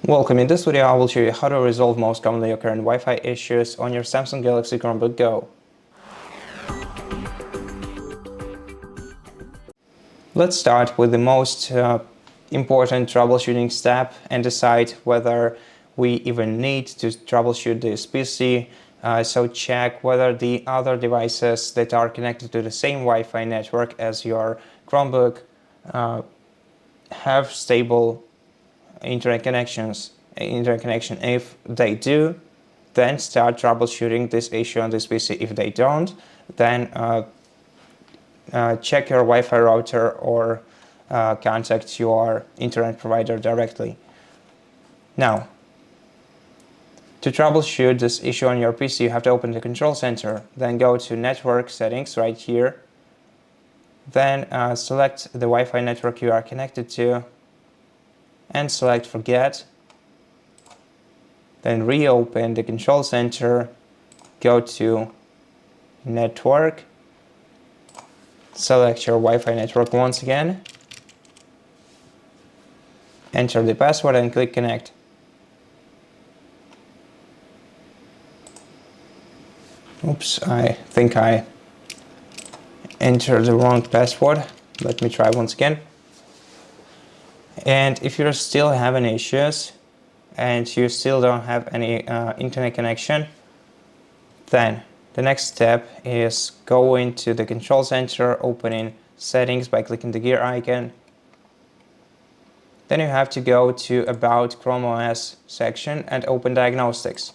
Welcome. In this video, I will show you how to resolve most commonly occurring Wi-Fi issues on your Samsung Galaxy Chromebook Go. Let's start with the most important troubleshooting step and decide whether we even need to troubleshoot this PC. So check whether the other devices that are connected to the same Wi-Fi network as your Chromebook have stable internet connection. If they do, then start troubleshooting this issue on this PC. If they don't, then check your Wi-Fi router or contact your internet provider directly. Now, to troubleshoot this issue on your PC, you have to open the control center, then go to network settings right here, then select the Wi-Fi network you are connected to and select forget. Then reopen the control center, go to network, select your Wi-Fi network once again, enter the password and click connect. Oops, I think I entered the wrong password. Let me try once again. And if you're still having issues and you still don't have any internet connection, then the next step is go into the control center, opening settings by clicking the gear icon. Then you have to go to About Chrome OS section and open Diagnostics.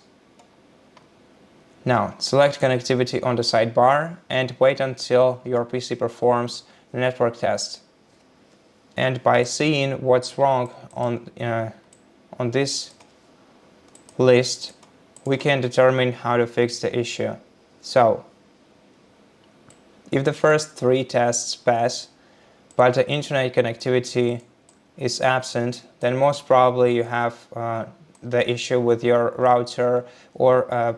Now select connectivity on the sidebar and wait until your PC performs the network test. And by seeing what's wrong on this list, we can determine how to fix the issue. So, if the first 3 tests pass, but the internet connectivity is absent, then most probably you have the issue with your router, or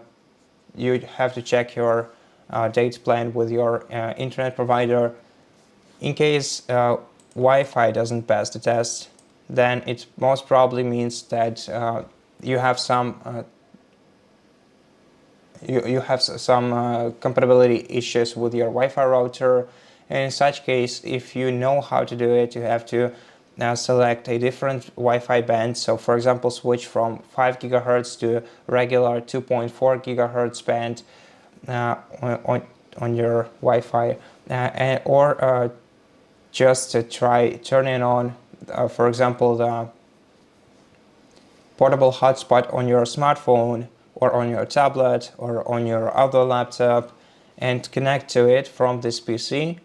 you have to check your data plan with your internet provider. In case Wi-Fi doesn't pass the test, then it most probably means that you have some compatibility issues with your Wi-Fi router. And in such case, if you know how to do it, you have to select a different Wi-Fi band. So for example, switch from 5 GHz to regular 2.4 GHz band on your Wi-Fi, or just to try turning on, for example, the portable hotspot on your smartphone or on your tablet or on your other laptop and connect to it from this PC,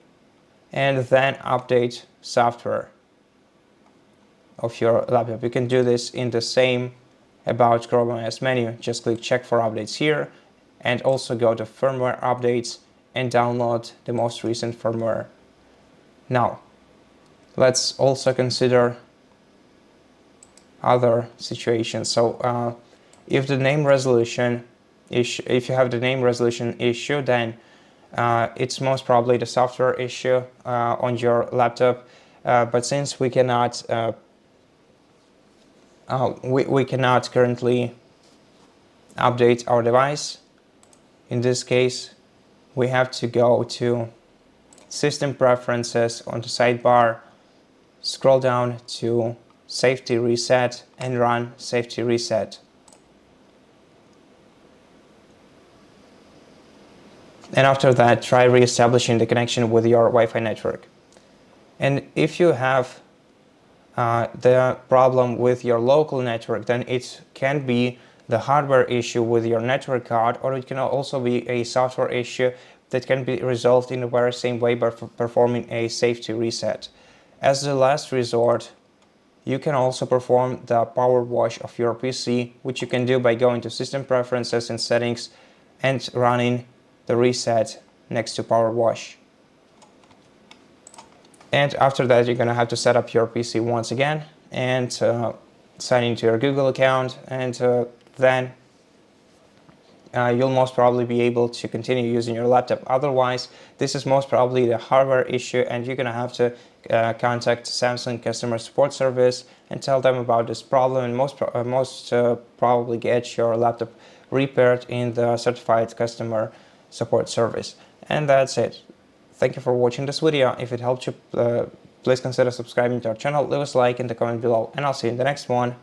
and then update software of your laptop. You can do this in the same About Chrome OS menu. Just click check for updates here and also go to firmware updates and download the most recent firmware. Now, let's also consider other situations. So, if you have the name resolution issue, then it's most probably the software issue on your laptop. But since we cannot currently update our device, in this case, we have to go to System Preferences on the sidebar, scroll down to Safety Reset and run Safety Reset. And after that, try re-establishing the connection with your Wi-Fi network. And if you have the problem with your local network, then it can be the hardware issue with your network card, or it can also be a software issue that can be resolved in the very same way by performing a safety reset. As the last resort, you can also perform the power wash of your PC, which you can do by going to System Preferences and Settings and running the reset next to power wash. And after that, you're going to have to set up your PC once again and sign into your Google account, and then you'll most probably be able to continue using your laptop. Otherwise, this is most probably the hardware issue, and you're going to have to contact Samsung customer support service and tell them about this problem, and most probably get your laptop repaired in the certified customer support service. And that's it. Thank you for watching this video. If it helped you, please consider subscribing to our channel, leave us a like in the comment below, and I'll see you in the next one.